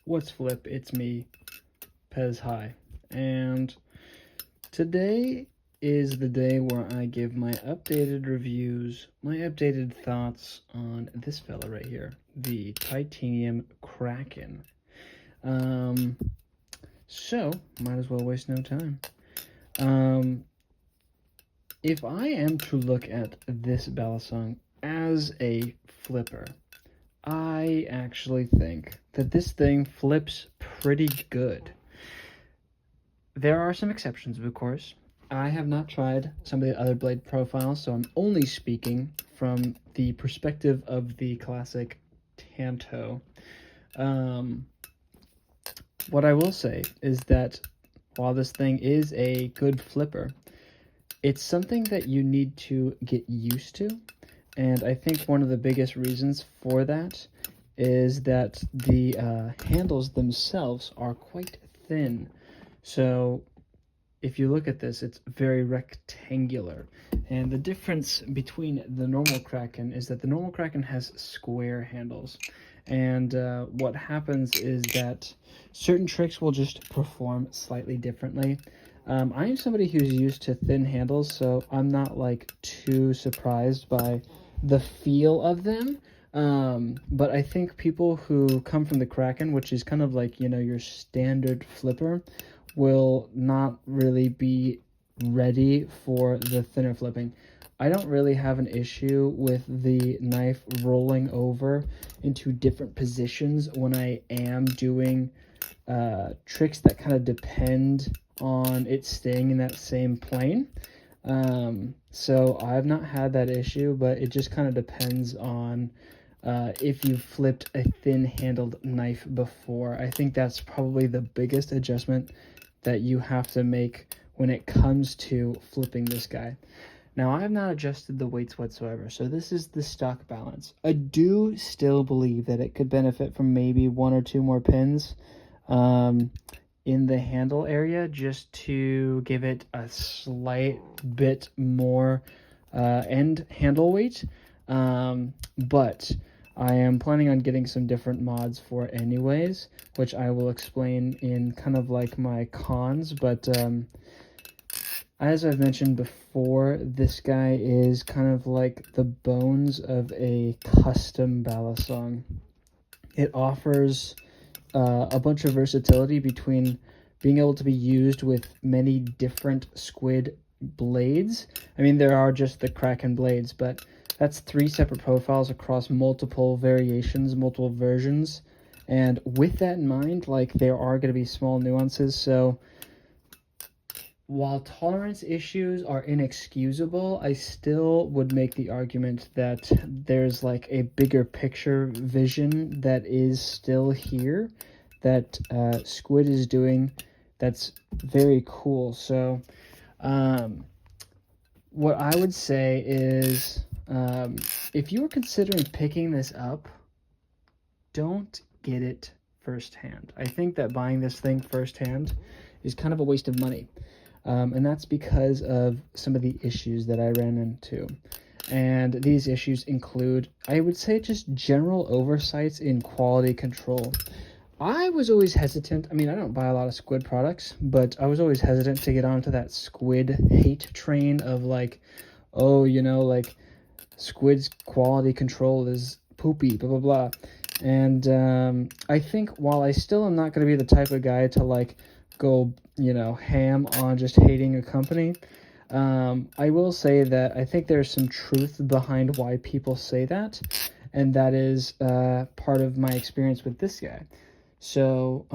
What's flip? It's me, Pez High. And today is the day where I give my updated reviews, my updated thoughts on this fella right here, the titanium Kraken. Um, so, might as well waste no time. If I am to look at this balisong as a flipper, I actually think that this thing flips pretty good. There are some exceptions, of course. I have not tried some of the other blade profiles, so I'm only speaking from the perspective of the classic Tanto. What I will say is that while this thing is a good flipper, it's something that you need to get used to. And I think one of the biggest reasons for that is that the handles themselves are quite thin. So if you look at this, it's very rectangular. And the difference between the normal Kraken is that the normal Kraken has square handles. And what happens is that certain tricks will just perform slightly differently. I am somebody who's used to thin handles, so I'm not like too surprised by the feel of them. But I think people who come from the Kraken, which is kind of like, you know, your standard flipper, will not really be ready for the thinner flipping. I don't really have an issue with the knife rolling over into different positions when I am doing tricks that kind of depend on it staying in that same plane. So I've not had that issue, but it just kind of depends on if you've flipped a thin-handled knife before. I think that's probably the biggest adjustment that you have to make when it comes to flipping this guy. Now, I have not adjusted the weights whatsoever, so this is the stock balance. I do still believe that it could benefit from maybe one or two more pins in the handle area, just to give it a slight bit more end handle weight. But I am planning on getting some different mods for it anyways, which I will explain in kind of like my cons. But as I've mentioned before, this guy is kind of like the bones of a custom balisong. It offers a bunch of versatility between being able to be used with many different squid blades. I mean, there are just the Kraken blades, but that's 3 separate profiles across multiple variations, multiple versions. And with that in mind, like, there are going to be small nuances. So while tolerance issues are inexcusable, I still would make the argument that there's like a bigger picture vision that is still here that Squid is doing that's very cool. So what I would say is if you were considering picking this up, don't get it firsthand. I think that buying this thing firsthand is kind of a waste of money. And that's because of some of the issues that I ran into. And these issues include, I would say, just general oversights in quality control. I was always hesitant. I mean, I don't buy a lot of Squid products, but I was always hesitant to get onto that Squid hate train of like, oh, you know, like Squid's quality control is poopy, blah, blah, blah. And I think while I still am not going to be the type of guy to like go, you know, ham on just hating a company, I will say that I think there's some truth behind why people say that, and that is part of my experience with this guy. So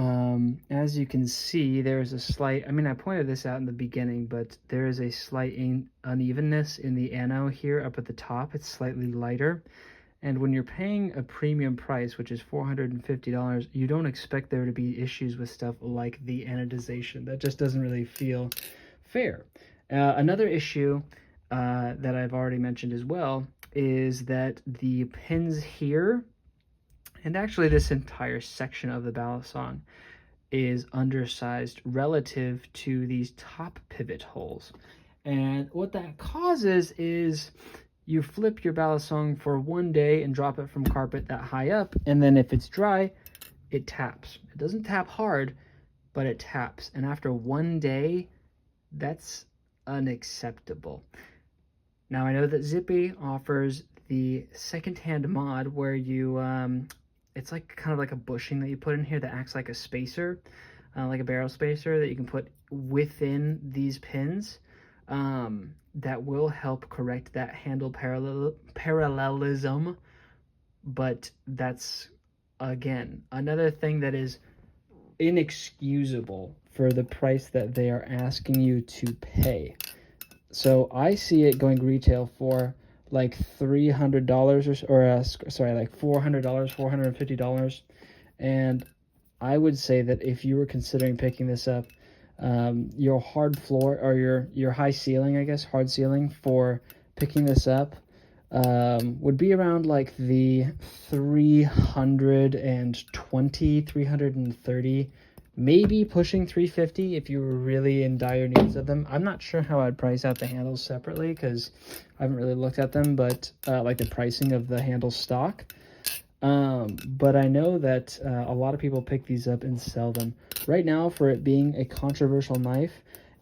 as you can see, there's a slight, I mean, I pointed this out in the beginning, but there is a slight unevenness in the ano here up at the top. It's slightly lighter. And when you're paying a premium price, which is $450, you don't expect there to be issues with stuff like the anodization. That just doesn't really feel fair. Another issue that I've already mentioned as well is that the pins here, and actually this entire section of the balisong, is undersized relative to these top pivot holes. And what that causes is you flip your balisong for one day and drop it from carpet that high up, and then if it's dry, it taps. It doesn't tap hard, but it taps. And after one day, that's unacceptable. Now, I know that Zippy offers the secondhand mod where you, it's like kind of like a bushing that you put in here that acts like a spacer, like a barrel spacer that you can put within these pins. That will help correct that handle parallelism. But that's, again, another thing that is inexcusable for the price that they are asking you to pay. So I see it going retail for like $300 or sorry, like $400, $450. And I would say that if you were considering picking this up, your hard floor or your high ceiling, I guess, hard ceiling for picking this up would be around like the 320, 330, maybe pushing 350 if you were really in dire needs of them. I'm not sure how I'd price out the handles separately because I haven't really looked at them, but like the pricing of the handle stock. But I know that a lot of people pick these up and sell them. Right now, for it being a controversial knife,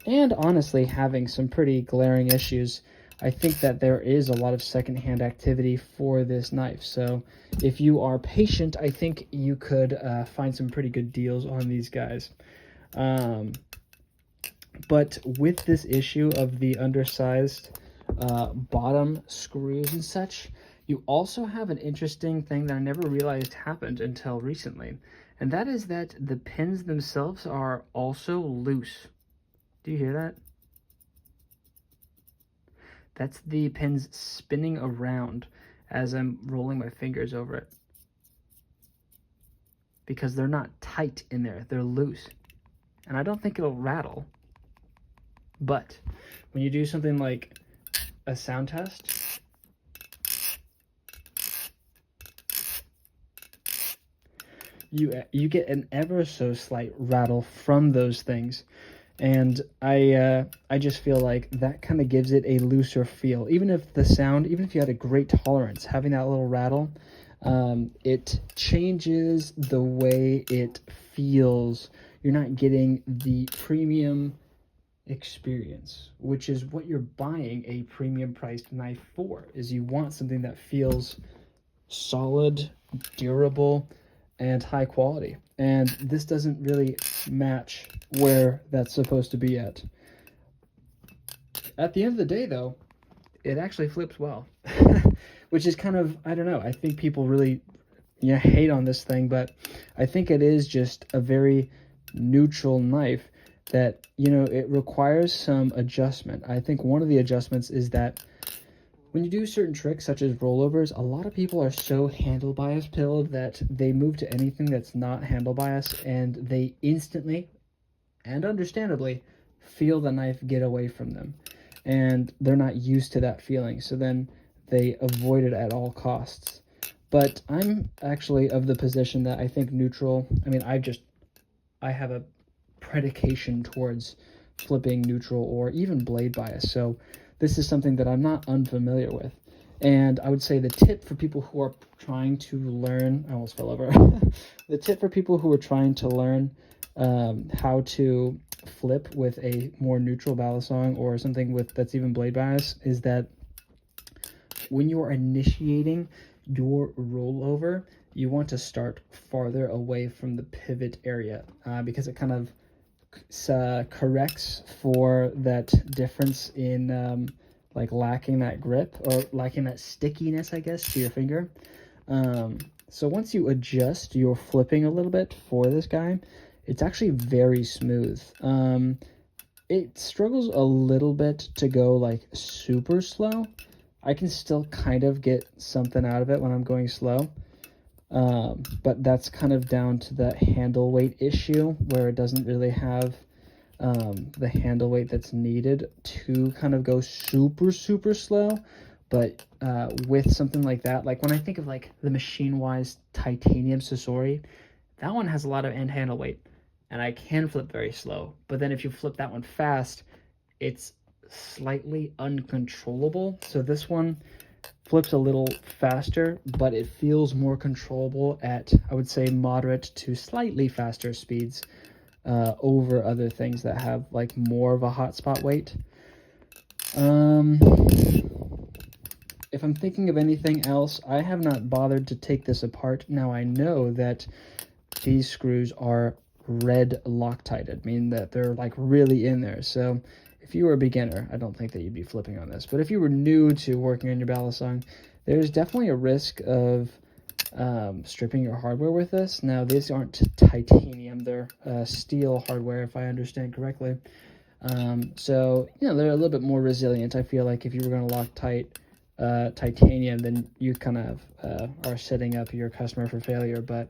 and honestly having some pretty glaring issues, I think that there is a lot of secondhand activity for this knife. So if you are patient, I think you could find some pretty good deals on these guys. But with this issue of the undersized bottom screws and such, you also have an interesting thing that I never realized happened until recently, and that is that the pins themselves are also loose. Do you hear that? That's the pins spinning around as I'm rolling my fingers over it. Because they're not tight in there, they're loose. And I don't think it'll rattle. But when you do something like a sound test, you get an ever so slight rattle from those things. And I just feel like that kind of gives it a looser feel. Even if the sound, even if you had a great tolerance, having that little rattle, it changes the way it feels. You're not getting the premium experience, which is what you're buying a premium priced knife for, is you want something that feels solid, durable, and high quality. And this doesn't really match where that's supposed to be at. At the end of the day, though, it actually flips well, which is kind of, I don't know, I think people really hate on this thing, but I think it is just a very neutral knife that, it requires some adjustment. I think one of the adjustments is that when you do certain tricks, such as rollovers, a lot of people are so handle bias pilled that they move to anything that's not handle bias, and they instantly, and understandably, feel the knife get away from them. And they're not used to that feeling, so then they avoid it at all costs. But I'm actually of the position that I think neutral, I have a predication towards flipping neutral or even blade bias, so this is something that I'm not unfamiliar with. And I would say the tip for people who are trying to learn, I almost fell over. The tip for people who are trying to learn how to flip with a more neutral balisong or something that's even blade bias is that when you are initiating your rollover, you want to start farther away from the pivot area because it kind of corrects for that difference in like lacking that grip or lacking that stickiness, I guess, to your finger. So once you adjust your flipping a little bit for this guy, it's actually very smooth. It struggles a little bit to go like super slow. I can still kind of get something out of it when I'm going slow. But that's kind of down to the handle weight issue where it doesn't really have the handle weight that's needed to kind of go super, super slow. But with something like that, like when I think of like the Machine-Wise Titanium Sasori, that one has a lot of end handle weight, and I can flip very slow. But then if you flip that one fast, it's slightly uncontrollable. So this one, flips a little faster, but it feels more controllable at, I would say, moderate to slightly faster speeds over other things that have like more of a hotspot weight. If I'm thinking of anything else, I have not bothered to take this apart. Now I know that these screws are red Loctited, meaning that they're like really in there. So if you were a beginner, I don't think that you'd be flipping on this. But if you were new to working on your balisong, there's definitely a risk of stripping your hardware with this. Now, these aren't titanium. They're steel hardware, if I understand correctly. So, you know, they're a little bit more resilient. I feel like if you were going to Loctite titanium, then you kind of are setting up your customer for failure. But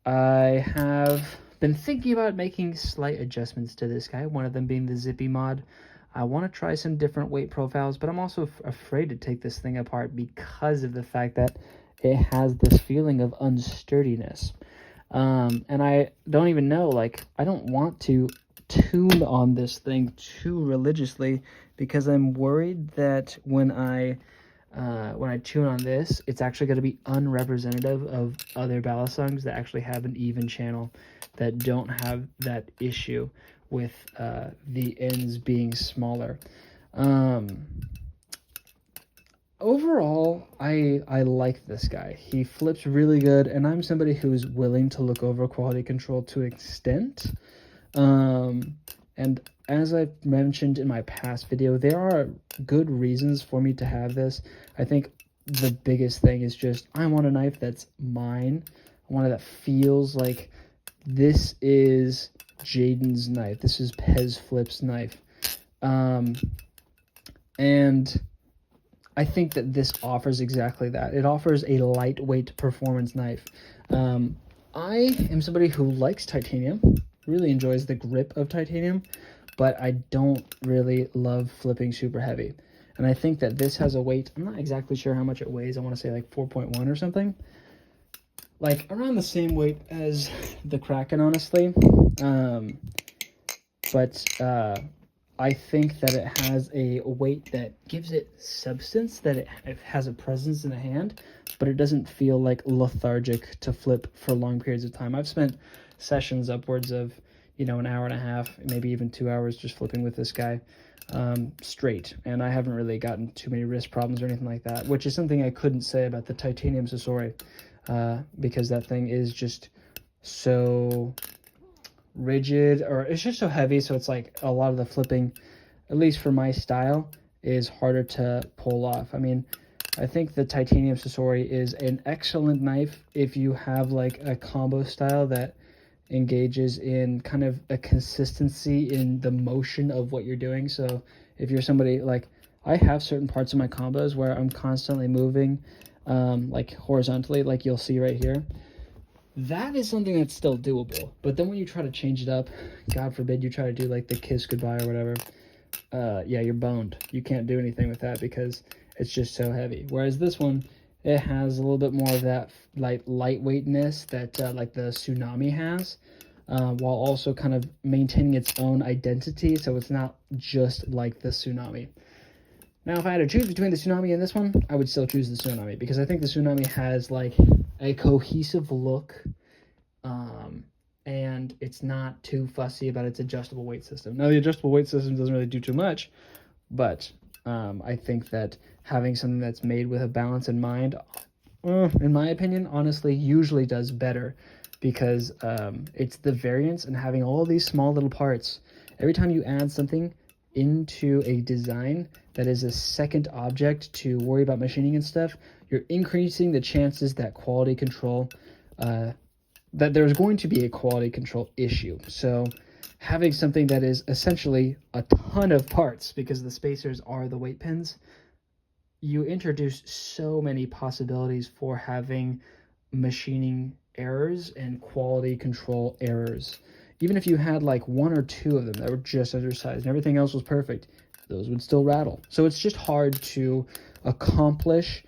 I have been thinking about making slight adjustments to this guy, one of them being the zippy mod. I want to try some different weight profiles, but I'm also afraid to take this thing apart because of the fact that it has this feeling of unsturdiness. And I don't even know, like, I don't want to tune on this thing too religiously because I'm worried that when I tune on this, it's actually going to be unrepresentative of other balisongs that actually have an even channel that don't have that issue with the ends being smaller. Overall, I like this guy. He flips really good, and I'm somebody who's willing to look over quality control to an extent. And as I mentioned in my past video, there are good reasons for me to have this. I think the biggest thing is just I want a knife that's mine. I want it that feels like this is Jaden's knife. This is Pez Flip's knife. And I think that this offers exactly that. It offers a lightweight performance knife. I am somebody who likes titanium, really enjoys the grip of titanium, but I don't really love flipping super heavy. And I think that this has a weight, I'm not exactly sure how much it weighs. I want to say like 4.1 or something. Like around the same weight as the Kraken, honestly. But I think that it has a weight that gives it substance, that it has a presence in the hand, but it doesn't feel like lethargic to flip for long periods of time. I've spent sessions upwards of, you know, an hour and a half, maybe even 2 hours just flipping with this guy straight, and I haven't really gotten too many wrist problems or anything like that, which is something I couldn't say about the titanium Sasori, because that thing is just so rigid, or it's just so heavy, so it's like a lot of the flipping, at least for my style, is harder to pull off. I mean, I think the titanium Sasori is an excellent knife if you have like a combo style that engages in kind of a consistency in the motion of what you're doing. So if you're somebody like, I have certain parts of my combos where I'm constantly moving like horizontally, like you'll see right here. That is something that's still doable. But then when you try to change it up, God forbid you try to do like the kiss goodbye or whatever, yeah, you're boned. You can't do anything with that because it's just so heavy. Whereas this one, it has a little bit more of that like lightweightness that like the Tsunami has, while also kind of maintaining its own identity, so it's not just like the Tsunami. Now, if I had to choose between the Tsunami and this one, I would still choose the Tsunami, because I think the Tsunami has like a cohesive look, and it's not too fussy about its adjustable weight system. Now, the adjustable weight system doesn't really do too much, but I think that having something that's made with a balance in mind, in my opinion, honestly, usually does better, because it's the variance and having all these small little parts. Every time you add something into a design that is a second object to worry about machining and stuff, you're increasing the chances that quality control, that there's going to be a quality control issue. So having something that is essentially a ton of parts, because the spacers are the weight pins, you introduce so many possibilities for having machining errors and quality control errors. Even if you had like one or two of them that were just undersized and everything else was perfect, those would still rattle. So it's just hard to accomplish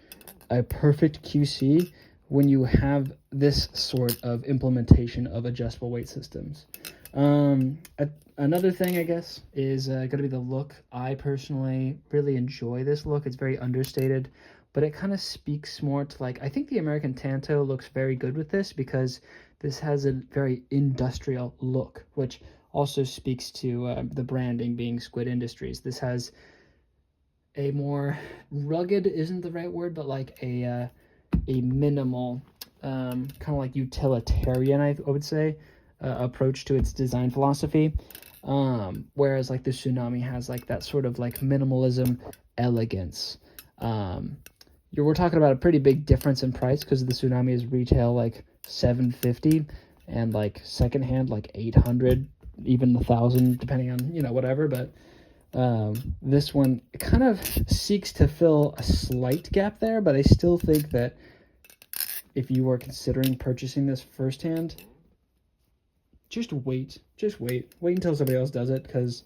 a perfect QC when you have this sort of implementation of adjustable weight systems. Another thing, I guess, is going to be the look. I personally really enjoy this look. It's very understated, but it kind of speaks more to, like, I think the American Tanto looks very good with this because this has a very industrial look, which also speaks to the branding being Squid Industries. This has a more rugged, isn't the right word, but like a minimal, kind of like utilitarian, I would say, approach to its design philosophy. Whereas like the Tsunami has like that sort of like minimalism elegance. We're talking about a pretty big difference in price because the Tsunami is retail like $750 and like secondhand like 800, even 1,000, depending on, you know, whatever. But this one kind of seeks to fill a slight gap there, but I still think that if you are considering purchasing this firsthand, just wait until somebody else does it, because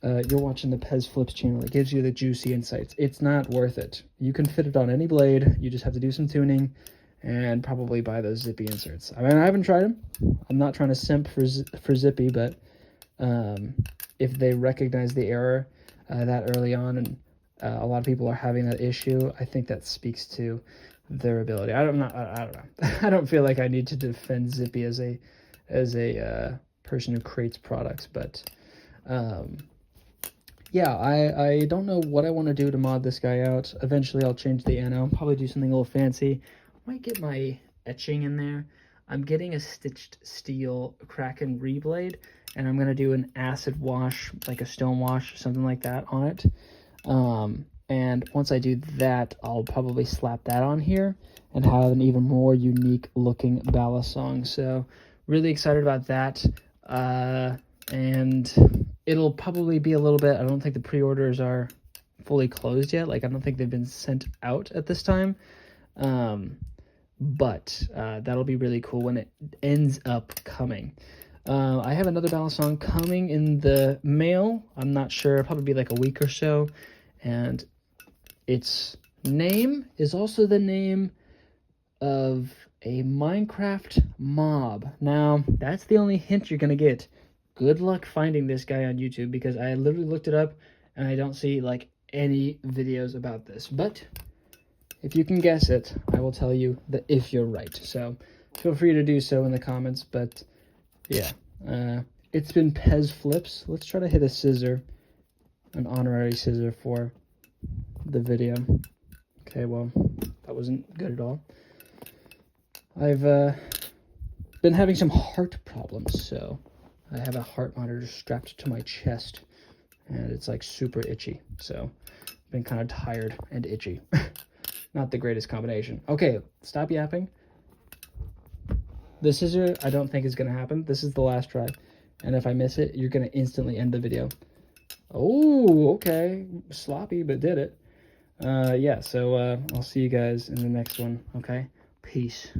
you're watching the Pez Flips channel. It gives you the juicy insights. It's not worth it. You can fit it on any blade. You just have to do some tuning and probably buy those Zippy inserts. I mean, I haven't tried them. I'm not trying to simp for Zippy, but if they recognize the error that early on, and a lot of people are having that issue, I think that speaks to their ability. I don't know. I don't feel like I need to defend Zippy as a person who creates products, but yeah, I don't know what I want to do to mod this guy out. Eventually I'll change the ano, probably do something a little fancy. Might get my etching in there. I'm getting a stitched steel Kraken reblade, and I'm going to do an acid wash, like a stone wash, something like that on it. And once I do that, I'll probably slap that on here and have an even more unique looking ballast song. So really excited about that. And it'll probably be a little bit, I don't think the pre-orders are fully closed yet. Like, I don't think they've been sent out at this time. But that'll be really cool when it ends up coming. I have another ballast song coming in the mail. I'm not sure, it'll probably be like a week or so. And its name is also the name of a Minecraft mob. Now, that's the only hint you're going to get. Good luck finding this guy on YouTube, because I literally looked it up and I don't see like any videos about this. But if you can guess it, I will tell you that if you're right. So feel free to do so in the comments. But yeah, it's been Pez Flips. Let's try to hit a scissor, an honorary scissor for the video. Okay, well, that wasn't good at all. I've been having some heart problems, so I have a heart monitor strapped to my chest, and it's like super itchy, so I've been kind of tired and itchy. Not the greatest combination. Okay, stop yapping. The scissor, I don't think is going to happen. This is the last try, and if I miss it, you're going to instantly end the video. Oh, okay. Sloppy, but did it. Yeah, so I'll see you guys in the next one, okay? Peace.